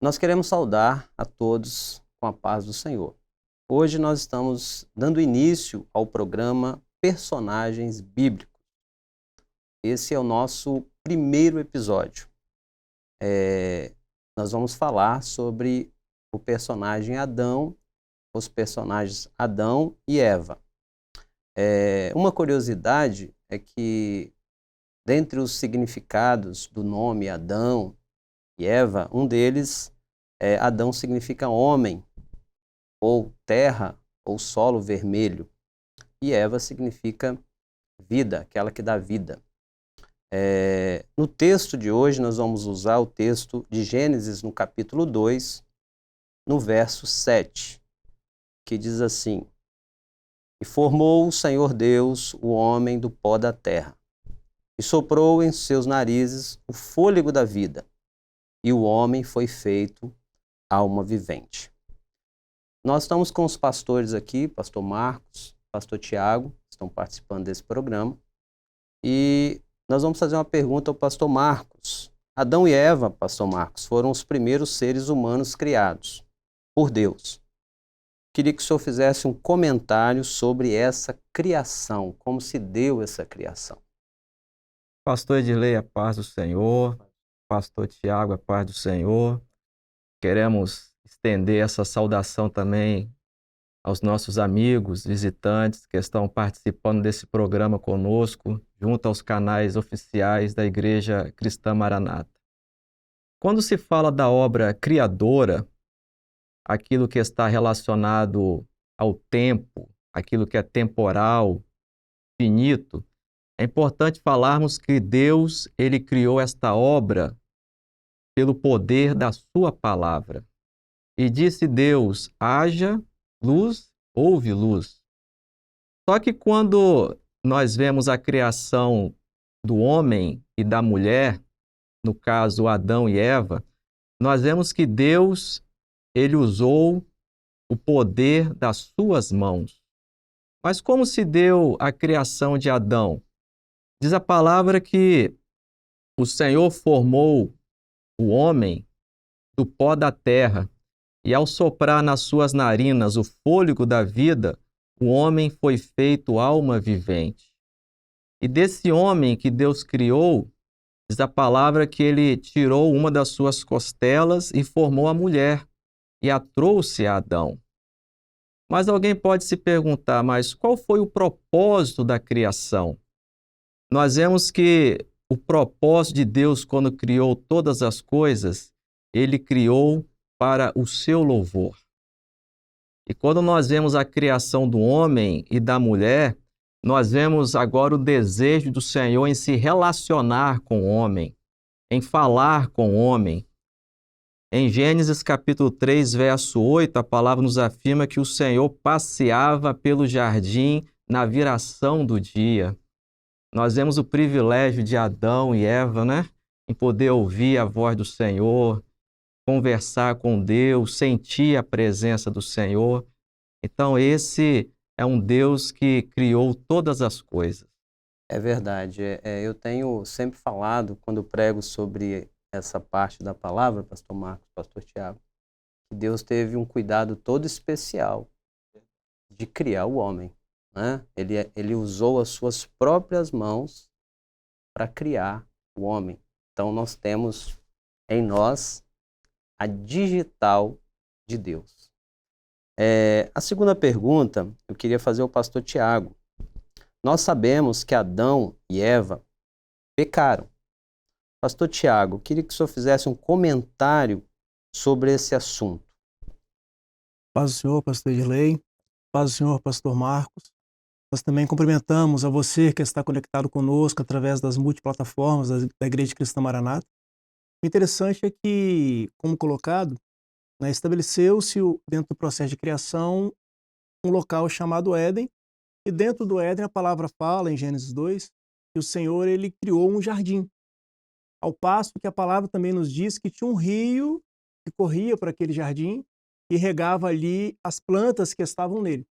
Nós queremos saudar a todos com a paz do Senhor. Hoje nós estamos dando início ao programa Personagens Bíblicos. Esse é o nosso primeiro episódio. Nós vamos falar sobre o personagem Adão, os personagens Adão e Eva. Uma curiosidade é que, dentre os significados do nome Adão e Eva, um deles, Adão significa homem, ou terra, ou solo vermelho, e Eva significa vida, aquela que dá vida. No texto de hoje, nós vamos usar o texto de Gênesis, no capítulo 2, no verso 7, que diz assim: E formou o Senhor Deus o homem do pó da terra, e soprou em seus narizes o fôlego da vida, e o homem foi feito alma vivente. Nós estamos com os pastores aqui, pastor Marcos, pastor Tiago, que estão participando desse programa, e nós vamos fazer uma pergunta ao pastor Marcos. Adão e Eva, pastor Marcos, foram os primeiros seres humanos criados por Deus. Queria que o senhor fizesse um comentário sobre essa criação, como se deu essa criação. Pastor Edilei, a paz do Senhor. Pastor Tiago, a paz do Senhor. Queremos estender essa saudação também aos nossos amigos, visitantes que estão participando desse programa conosco, junto aos canais oficiais da Igreja Cristã Maranata. Quando se fala da obra criadora, aquilo que está relacionado ao tempo, aquilo que é temporal, finito, é importante falarmos que Deus, ele criou esta obra pelo poder da sua palavra. E disse Deus: haja luz, houve luz. Só que quando nós vemos a criação do homem e da mulher, no caso Adão e Eva, nós vemos que Deus, ele usou o poder das suas mãos. Mas como se deu a criação de Adão? Diz a palavra que o Senhor formou o homem do pó da terra, e ao soprar nas suas narinas o fôlego da vida, o homem foi feito alma vivente. E desse homem que Deus criou, diz a palavra que ele tirou uma das suas costelas e formou a mulher, e a trouxe a Adão. Mas alguém pode se perguntar, mas qual foi o propósito da criação? Nós vemos que o propósito de Deus, quando criou todas as coisas, ele criou para o seu louvor. E quando nós vemos a criação do homem e da mulher, nós vemos agora o desejo do Senhor em se relacionar com o homem, em falar com o homem. Em Gênesis capítulo 3, verso 8, a palavra nos afirma que o Senhor passeava pelo jardim na viração do dia. Nós vemos o privilégio de Adão e Eva, né? Em poder ouvir a voz do Senhor, conversar com Deus, sentir a presença do Senhor. Então, esse é um Deus que criou todas as coisas. É verdade. Eu tenho sempre falado, quando eu prego sobre essa parte da palavra, pastor Marcos, pastor Tiago, que Deus teve um cuidado todo especial de criar o homem. Ele usou as suas próprias mãos para criar o homem. Então nós temos em nós a digital de Deus. A segunda pergunta eu queria fazer ao pastor Tiago. Nós sabemos que Adão e Eva pecaram. Pastor Tiago, queria que o senhor fizesse um comentário sobre esse assunto. Paz do Senhor, pastor Edilei. Paz do Senhor, pastor Marcos. Nós também cumprimentamos a você que está conectado conosco através das multiplataformas da Igreja Cristã Maranata. O interessante é que, como colocado, estabeleceu-se dentro do processo de criação um local chamado Éden, e dentro do Éden a palavra fala, em Gênesis 2, que o Senhor ele criou um jardim. Ao passo que a palavra também nos diz que tinha um rio que corria por aquele jardim e regava ali as plantas que estavam nele.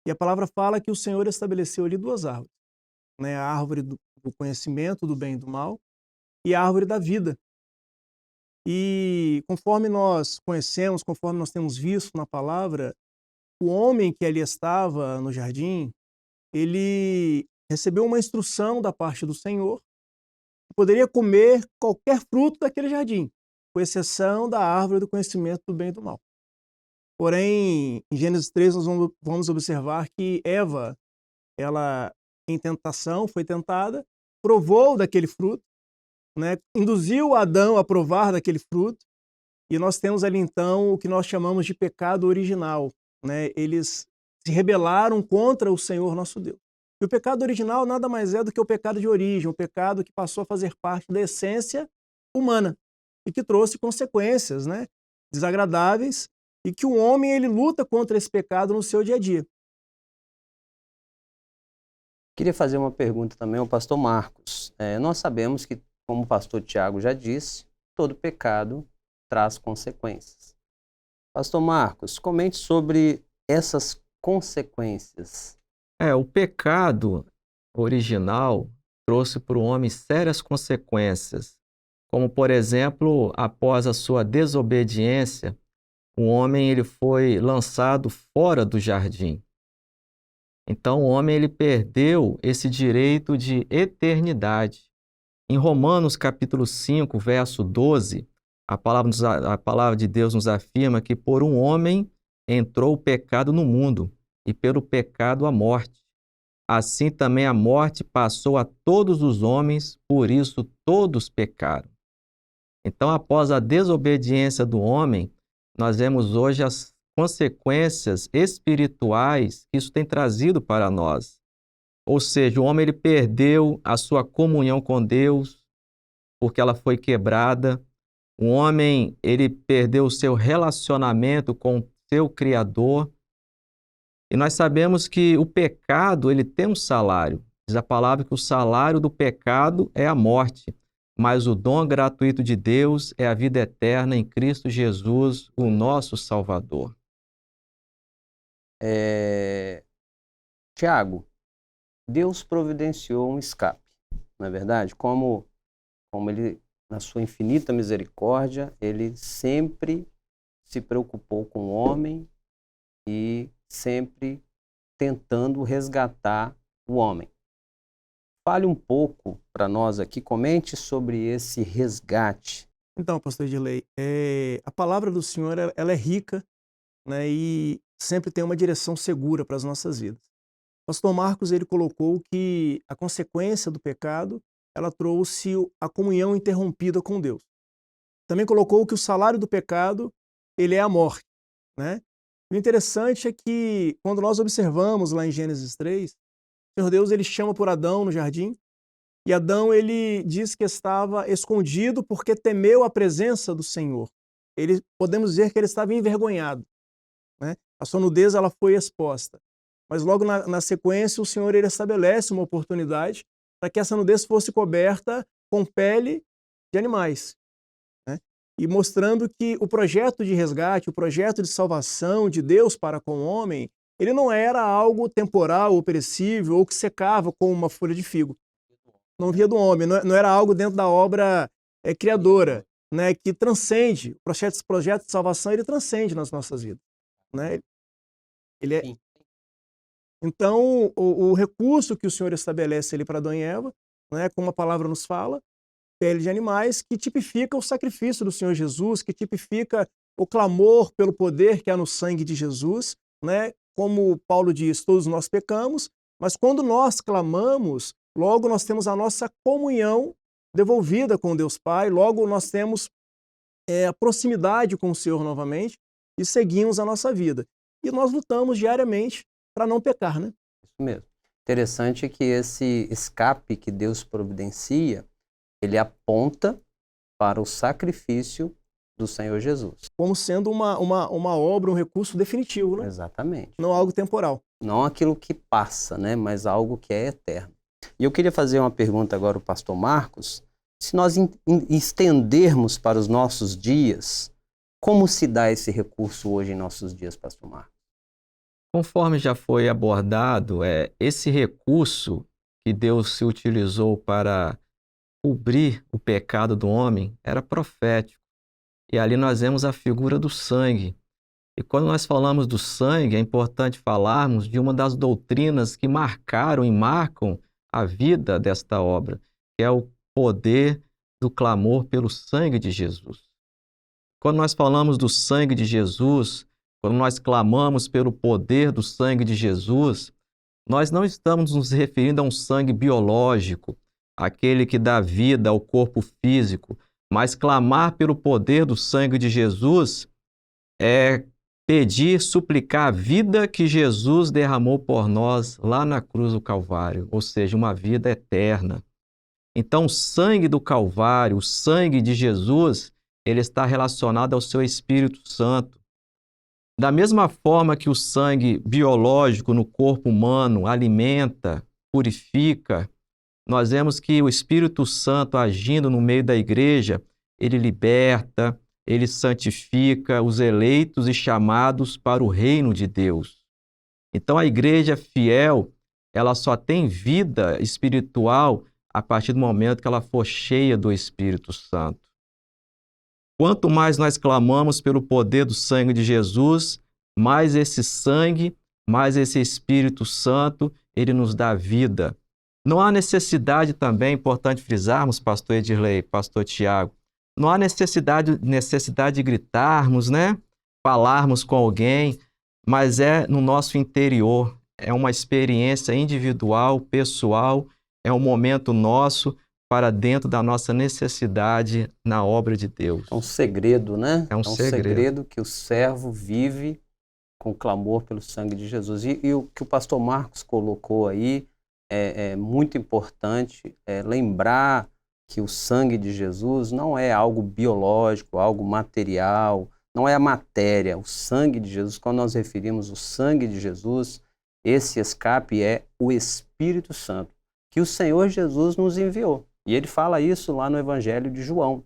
E a palavra fala que o Senhor estabeleceu ali duas árvores, a árvore do conhecimento do bem e do mal e a árvore da vida. E conforme nós conhecemos, conforme nós temos visto na palavra, o homem que ali estava no jardim, ele recebeu uma instrução da parte do Senhor, que poderia comer qualquer fruto daquele jardim, com exceção da árvore do conhecimento do bem e do mal. Porém, em Gênesis 3, nós vamos observar que Eva, ela, em tentação, foi tentada, provou daquele fruto, né, induziu Adão a provar daquele fruto, e nós temos ali então o que nós chamamos de pecado original, né? Eles se rebelaram contra o Senhor nosso Deus. E o pecado original nada mais é do que o pecado de origem, o pecado que passou a fazer parte da essência humana e que trouxe consequências, né, desagradáveis, e que o homem ele luta contra esse pecado no seu dia a dia. Queria fazer uma pergunta também ao pastor Marcos. Nós sabemos que, como o pastor Tiago já disse, todo pecado traz consequências. Pastor Marcos, comente sobre essas consequências. O pecado original trouxe para o homem sérias consequências, como, por exemplo, após a sua desobediência, o homem ele foi lançado fora do jardim. Então, o homem ele perdeu esse direito de eternidade. Em Romanos capítulo 5, verso 12, a palavra de Deus nos afirma que por um homem entrou o pecado no mundo, e pelo pecado a morte. Assim também a morte passou a todos os homens, por isso todos pecaram. Então, após a desobediência do homem, nós vemos hoje as consequências espirituais que isso tem trazido para nós. Ou seja, o homem ele perdeu a sua comunhão com Deus, porque ela foi quebrada. O homem ele perdeu o seu relacionamento com o seu Criador. E nós sabemos que o pecado ele tem um salário. Diz a palavra que o salário do pecado é a morte, mas o dom gratuito de Deus é a vida eterna em Cristo Jesus, o nosso Salvador. Tiago, Deus providenciou um escape, não é verdade? Como ele, na sua infinita misericórdia, ele sempre se preocupou com o homem e sempre tentando resgatar o homem. Fale um pouco para nós aqui, comente sobre esse resgate. Então, pastor Edilei, a palavra do Senhor ela é rica, né, e sempre tem uma direção segura para as nossas vidas. O pastor Marcos ele colocou que a consequência do pecado ela trouxe a comunhão interrompida com Deus. Também colocou que o salário do pecado ele é a morte, né? O interessante é que quando nós observamos lá em Gênesis 3, o Senhor Deus ele chama por Adão no jardim, e Adão ele diz que estava escondido porque temeu a presença do Senhor. Podemos dizer que ele estava envergonhado, né? A sua nudez ela foi exposta. Mas logo na sequência o Senhor ele estabelece uma oportunidade para que essa nudez fosse coberta com pele de animais, né? E mostrando que o projeto de resgate, o projeto de salvação de Deus para com o homem, ele não era algo temporal ou perecível ou que secava como uma folha de figo. Não via do homem, não era algo dentro da obra criadora, né, que transcende. O projeto de salvação ele transcende nas nossas vidas, né? Então, o recurso que o Senhor estabelece ali para Adão e Eva, né, como a palavra nos fala, pele de animais, que tipifica o sacrifício do Senhor Jesus, que tipifica o clamor pelo poder que há no sangue de Jesus, né? Como Paulo diz, todos nós pecamos, mas quando nós clamamos, logo nós temos a nossa comunhão devolvida com Deus Pai, logo nós temos a proximidade com o Senhor novamente e seguimos a nossa vida. E nós lutamos diariamente para não pecar, né? Isso mesmo. Interessante é que esse escape que Deus providencia, ele aponta para o sacrifício do Senhor Jesus. Como sendo uma obra, um recurso definitivo, né? Exatamente. Não algo temporal. Não aquilo que passa, né? Mas algo que é eterno. E eu queria fazer uma pergunta agora ao pastor Marcos. Se nós estendermos para os nossos dias, como se dá esse recurso hoje em nossos dias, pastor Marcos? Conforme já foi abordado, esse recurso que Deus se utilizou para cobrir o pecado do homem era profético. e ali nós vemos a figura do sangue. E quando nós falamos do sangue, é importante falarmos de uma das doutrinas que marcaram e marcam a vida desta obra, que é o poder do clamor pelo sangue de Jesus. Quando nós falamos do sangue de Jesus, quando nós clamamos pelo poder do sangue de Jesus, nós não estamos nos referindo a um sangue biológico, aquele que dá vida ao corpo físico, mas clamar pelo poder do sangue de Jesus é pedir, suplicar a vida que Jesus derramou por nós lá na cruz do Calvário, ou seja, uma vida eterna. Então, o sangue do Calvário, o sangue de Jesus, ele está relacionado ao seu Espírito Santo. Da mesma forma que o sangue biológico no corpo humano alimenta, purifica, nós vemos que o Espírito Santo agindo no meio da igreja, ele liberta, ele santifica os eleitos e chamados para o reino de Deus. Então a igreja fiel, ela só tem vida espiritual a partir do momento que ela for cheia do Espírito Santo. Quanto mais nós clamamos pelo poder do sangue de Jesus, mais esse sangue, mais esse Espírito Santo, ele nos dá vida. Não há necessidade também, importante frisarmos, pastor Edirley, pastor Tiago, não há necessidade de gritarmos, né? Falarmos com alguém, mas é no nosso interior, é uma experiência individual, pessoal, é um momento nosso para dentro da nossa necessidade na obra de Deus. É um segredo, né? É um segredo que o servo vive com clamor pelo sangue de Jesus. E o que o pastor Marcos colocou aí é muito importante, lembrar que o sangue de Jesus não é algo biológico, algo material, não é a matéria. O sangue de Jesus, quando nós referimos o sangue de Jesus, esse escape é o Espírito Santo, que o Senhor Jesus nos enviou. E ele fala isso lá no Evangelho de João.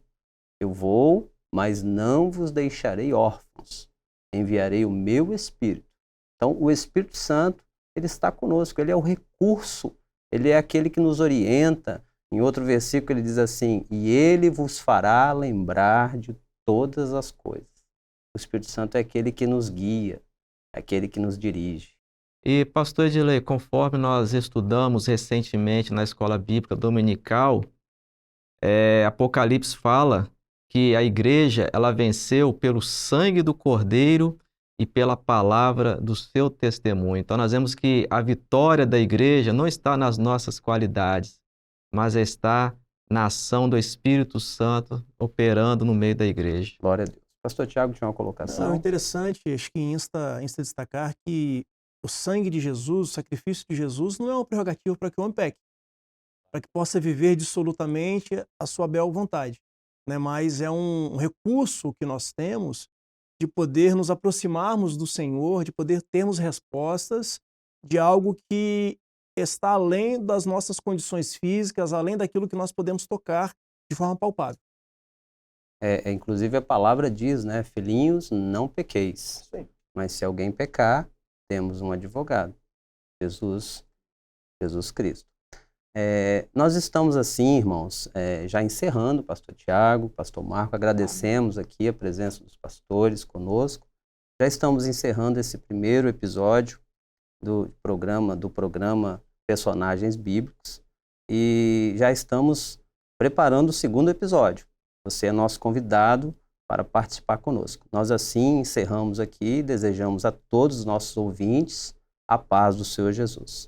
Eu vou, mas não vos deixarei órfãos. Enviarei o meu Espírito. Então, o Espírito Santo, ele está conosco. Ele é o recurso. Ele é aquele que nos orienta. Em outro versículo, ele diz assim, e ele vos fará lembrar de todas as coisas. O Espírito Santo é aquele que nos guia, é aquele que nos dirige. E, pastor Edirley, conforme nós estudamos recentemente na Escola Bíblica Dominical, Apocalipse fala que a igreja ela venceu pelo sangue do Cordeiro e pela palavra do seu testemunho. Então, nós vemos que a vitória da igreja não está nas nossas qualidades, mas está na ação do Espírito Santo operando no meio da igreja. Glória a Deus. Pastor Tiago tinha uma colocação. Não, interessante, acho que insta destacar que o sangue de Jesus, o sacrifício de Jesus, não é uma prerrogativa para que o homem peque, para que possa viver dissolutamente a sua bel vontade, né? Mas é um recurso que nós temos de poder nos aproximarmos do Senhor, de poder termos respostas de algo que está além das nossas condições físicas, além daquilo que nós podemos tocar de forma palpável. Inclusive a palavra diz, né? Filhinhos, não pequeis. Sim. Mas se alguém pecar, temos um advogado, Jesus Cristo. Nós estamos assim, irmãos, já encerrando, pastor Tiago, pastor Marco, agradecemos aqui a presença dos pastores conosco. Já estamos encerrando esse primeiro episódio do programa Personagens Bíblicos e já estamos preparando o segundo episódio. Você é nosso convidado para participar conosco. Nós assim encerramos aqui e desejamos a todos os nossos ouvintes a paz do Senhor Jesus.